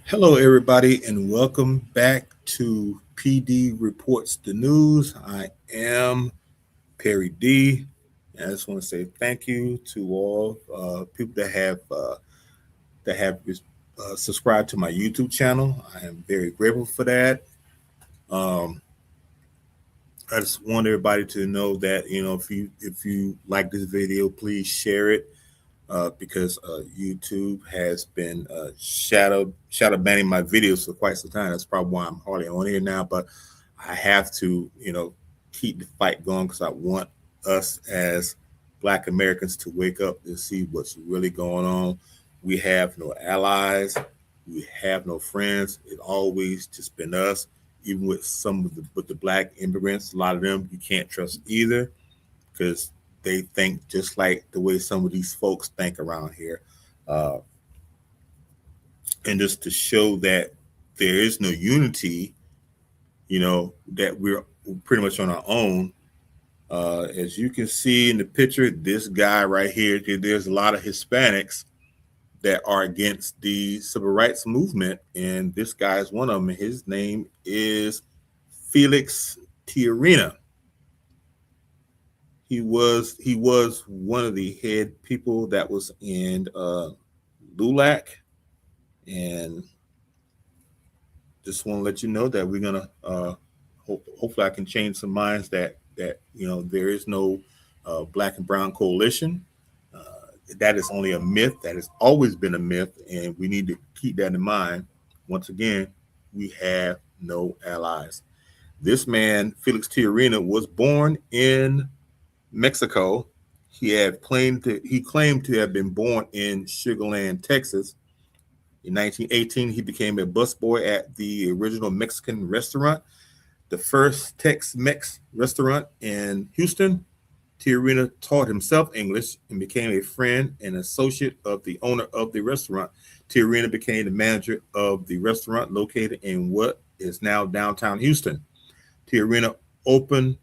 Hello, everybody, and welcome back to PD Reports the News. I am Perry D. And I just want to say thank you to all people that have subscribed to my YouTube channel. I am very grateful for that. Um, I just want everybody to know that if you like this video, please share it because YouTube has been shadow banning my videos for quite some time. That's probably why I'm hardly on here now. But I have to keep the fight going because I want us as Black Americans to wake up and see what's really going on. We have no allies. We have no friends. It always just been us. Even with some of the Black immigrants, a lot of them you can't trust either because they think just like the way some of these folks think around here. Uh, and just to show that there is no unity, that we're pretty much on our own. As you can see in the picture, this guy right here, there's a lot of Hispanics that are against the civil rights movement. And this guy is one of them. His name is Felix Tijerina. He was one of the head people that was in LULAC, and just want to let you know that we're gonna hopefully I can change some minds that there is no black and brown coalition. Uh, that is only a myth. That has always been a myth, and we need to keep that in mind. Once again, we have no allies. This man, Felix Tijerina, was born in Mexico. He claimed to have been born in Sugar Land, Texas. In 1918, he became a busboy at the original Mexican restaurant, the first Tex-Mex restaurant in Houston. Tijerina taught himself English and became a friend and associate of the owner of the restaurant. Tijerina became the manager of the restaurant located in what is now downtown Houston. Tijerina opened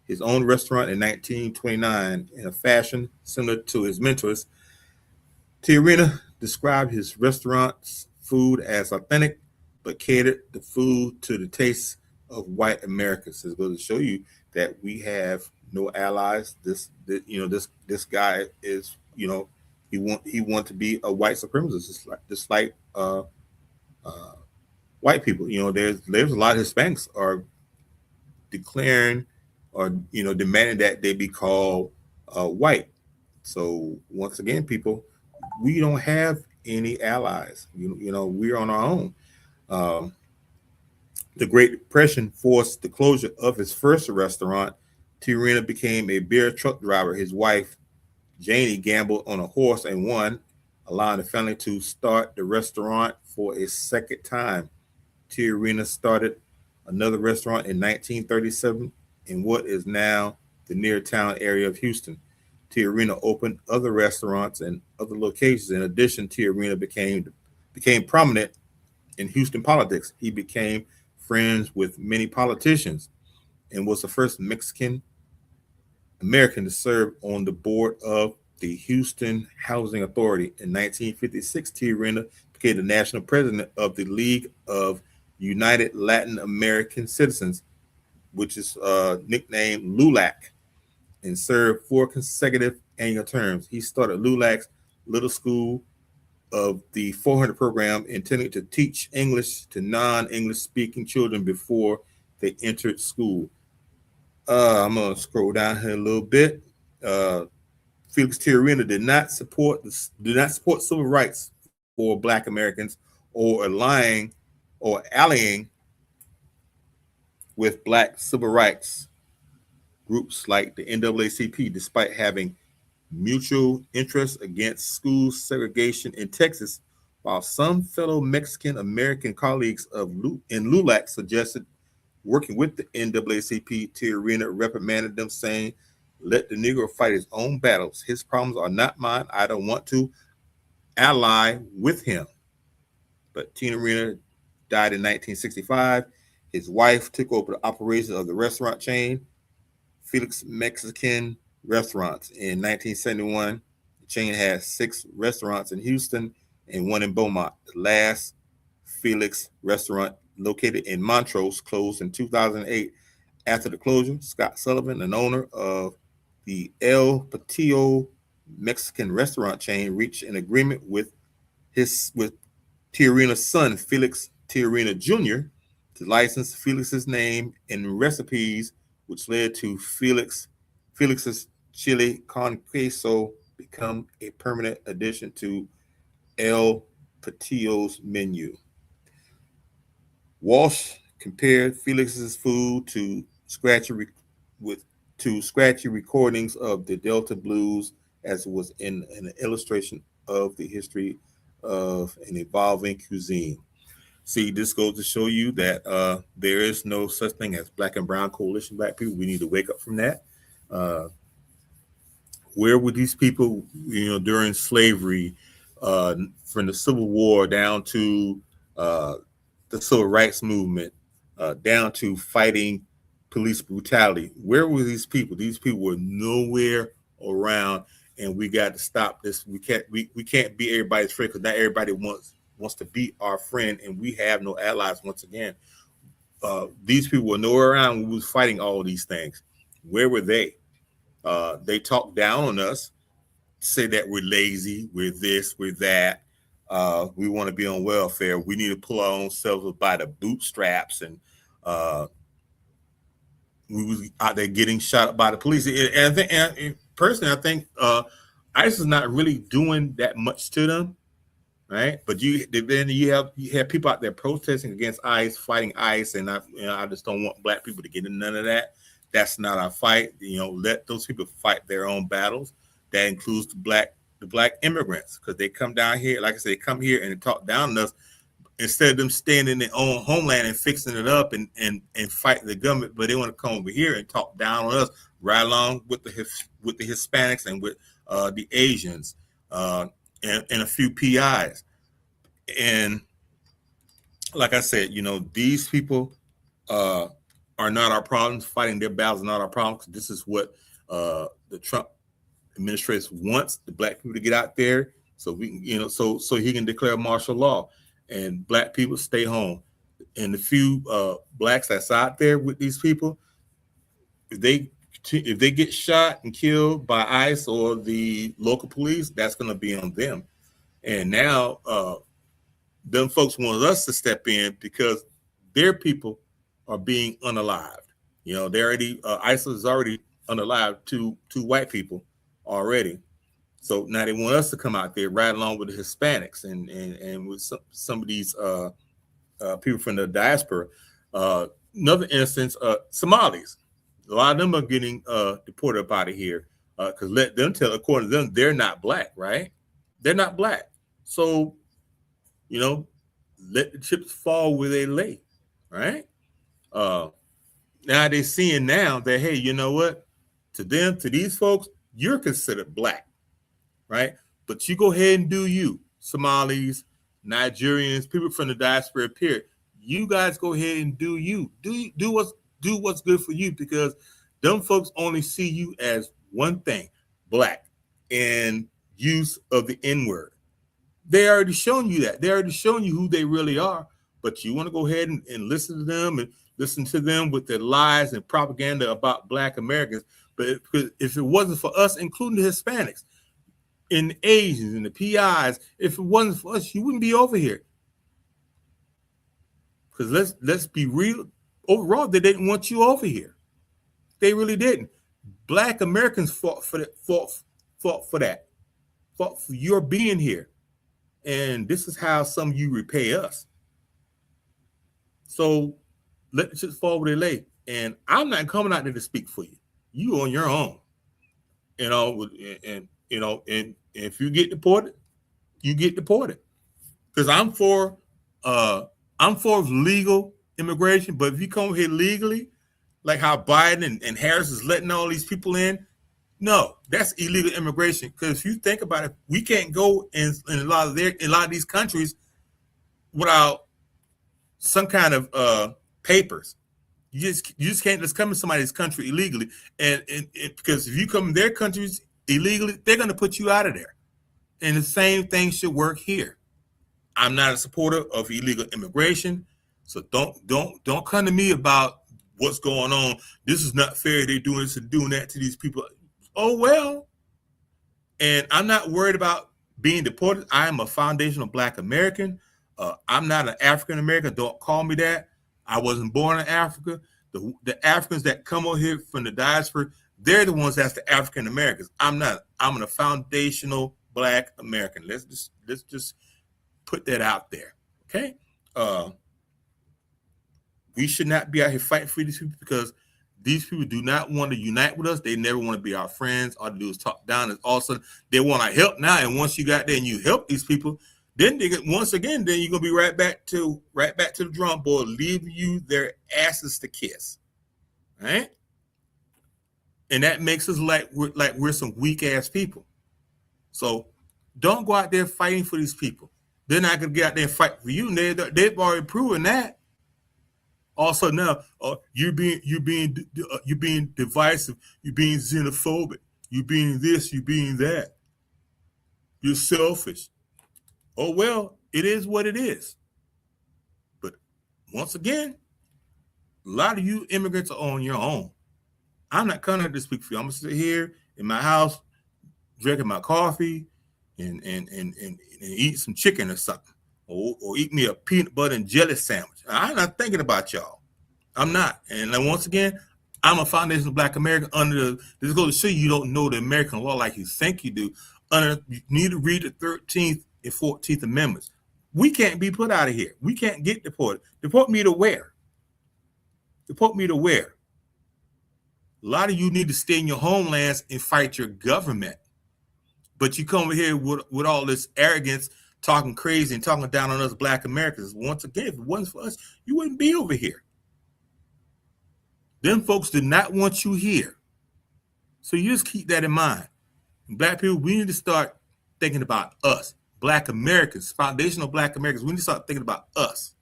his own restaurant in 1929 in a fashion similar to his mentors. Tijerina described his restaurant's food as authentic, but catered the food to the tastes of white Americans. This goes to show you that we have no allies. This guy is he want to be a white supremacist, just like uh, white people. There's a lot of Hispanics are declaring or demanding that they be called white. So once again, people, we don't have any allies. We're on our own. Um, the Great Depression forced the closure of his first restaurant. Tijerina became a beer truck driver. His wife, Janie, gambled on a horse and won, allowing the family to start the restaurant for a second time. Tijerina started another restaurant in 1937 in what is now the near town area of Houston. Tijerina opened other restaurants and other locations. In addition, Tijerina became prominent in Houston politics. He became friends with many politicians and was the first Mexican American to serve on the board of the Houston Housing Authority. In 1956, Tijerina became the national president of the League of United Latin American Citizens, which is nicknamed LULAC, and served 4 consecutive annual terms. He started LULAC's Little School of the 400 program intended to teach English to non-English speaking children before they entered school. I'm gonna scroll down here a little bit. Uh, Felix Tijerina did not support civil rights for Black Americans or allying with Black civil rights groups like the NAACP, despite having mutual interest against school segregation in Texas. While some fellow Mexican American colleagues in LULAC suggested working with the NAACP, Tijerina reprimanded them, saying, "Let the Negro fight his own battles. His problems are not mine. I don't want to ally with him." But Tijerina died in 1965. His wife took over the operations of the restaurant chain, Felix Mexican Restaurants. In 1971, the chain had 6 restaurants in Houston and 1 in Beaumont. The last Felix restaurant located in Montrose closed in 2008. After the closure, Scott Sullivan, an owner of the El Patio Mexican restaurant chain, reached an agreement with Tijerina's son, Felix Tijerina Jr., to license Felix's name and recipes, which led to Felix's chili con queso become a permanent addition to El Patio's menu. Walsh compared Felix's food to scratchy recordings of the Delta blues, as it was in an illustration of the history of an evolving cuisine. See, this goes to show you that there is no such thing as black and brown coalition black people. We need to wake up from that. Where were these people, during slavery, from the Civil War down to the Civil Rights Movement, down to fighting police brutality? Where were these people? These people were nowhere around, and we got to stop this. We can't be everybody's friend, because not everybody wants to be our friend, and we have no allies once again. These people were nowhere around when we was fighting all these things. Where were they? They talk down on us, say that we're lazy, we're this, we're that. We want to be on welfare. We need to pull our own selves up by the bootstraps, and we was out there getting shot up by the police. And I think, personally, I think ICE is not really doing that much to them, right? But then you have people out there protesting against ICE, fighting ICE, and I just don't want black people to get in none of that. That's not our fight. Let those people fight their own battles. That includes the black immigrants, because they come down here, like I said, they come here and they talk down on us, instead of them staying in their own homeland and fixing it up and fight the government. But they want to come over here and talk down on us, right along with the Hispanics and with the Asians, and a few PIs. And like I said, these people are not our problems. Fighting their battles are not our problems. This is what the Trump administration wants the black people to get out there, so we can, so he can declare martial law, and black people stay home. And the few blacks that's out there with these people, if they get shot and killed by ICE or the local police, that's going to be on them. And now them folks want us to step in because their people are being unalived. They already ICE is already unalived two white people already. So now they want us to come out there right along with the Hispanics and with some of these people from the diaspora. Another instance, Somalis. A lot of them are getting deported up out of here, because let them tell, according to them, they're not black, right? They're not black. So, let the chips fall where they lay, right? Now they're seeing now that, hey, you know what? To these folks, you're considered black, right? But you go ahead and do you. Somalis, Nigerians, people from the diaspora period. You guys go ahead and do you. Do what's good for you, because them folks only see you as one thing, black, and use of the N-word. They already shown you that. They already shown you who they really are. But you want to go ahead and listen to them and listen to them with their lies and propaganda about black Americans. But if it wasn't for us, including the Hispanics and the Asians and the PIs, if it wasn't for us, you wouldn't be over here. Because let's be real. Overall, they didn't want you over here. They really didn't. Black Americans fought for that. Fought for your being here. And this is how some of you repay us. So let the shit fall where they lay. And I'm not coming out there to speak for you. You on your own. And if you get deported, you get deported. Because I'm for legal immigration, but if you come here legally, like how Biden and Harris is letting all these people in, no, that's illegal immigration. Because if you think about it, we can't go in a lot of these countries without some kind of papers. You just can't just come to somebody's country illegally, and because if you come in their countries illegally, they're going to put you out of there. And the same thing should work here. I'm not a supporter of illegal immigration. So don't come to me about what's going on. This is not fair. They're doing this and doing that to these people. Oh, well. And I'm not worried about being deported. I am a foundational Black American. I'm not an African American. Don't call me that. I wasn't born in Africa. The Africans that come over here from the diaspora, they're the ones that's the African Americans. I'm not. I'm a foundational Black American. Let's just put that out there. Okay. We should not be out here fighting for these people because these people do not want to unite with us. They never want to be our friends. All they do is talk down. And all of a sudden, they want our help now. And once you got there and you help these people, then they get, once again, then you're gonna be right back to the drum board, leaving you their asses to kiss. Right? And that makes us like we're some weak ass people. So don't go out there fighting for these people. They're not gonna get out there and fight for you. They've already proven that. Also now, you're being divisive. You're being xenophobic. You're being this. You're being that. You're selfish. Oh well, it is what it is. But once again, a lot of you immigrants are on your own. I'm not coming to speak for you. I'm gonna sit here in my house, drinking my coffee, and eat some chicken or something, or eat me a peanut butter and jelly sandwich. I'm not thinking about y'all. I'm not. And then once again, I'm a foundational Black American this goes to show you don't know the American law like you think you do. You need to read the 13th and 14th Amendments. We can't be put out of here. We can't get deported. Deport me to where? Deport me to where? A lot of you need to stay in your homelands and fight your government. But you come over here with all this arrogance, talking crazy and talking down on us Black Americans. Once again, if it wasn't for us, you wouldn't be over here. Them folks did not want you here. So you just keep that in mind. Black people, we need to start thinking about us. Black Americans, foundational Black Americans, we need to start thinking about us.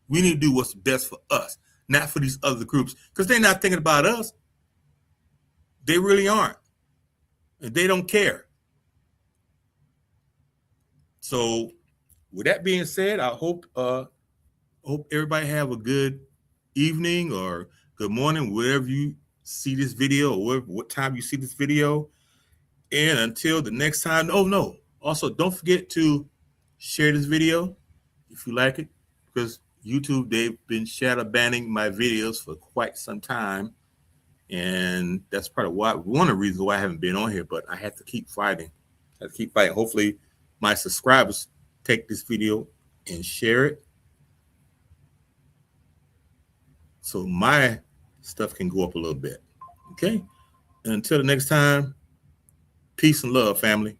We need to do what's best for us, not for these other groups, because they're not thinking about us. They really aren't. And they don't care. So with that being said, I hope everybody have a good evening or good morning, wherever you see this video or what time you see this video. And until the next time, also don't forget to share this video if you like it, because YouTube, they've been shadow banning my videos for quite some time. And that's part of one of the reasons why I haven't been on here, but I have to keep fighting. Hopefully my subscribers take this video and share it so my stuff can go up a little bit. Okay? And until the next time, peace and love, family.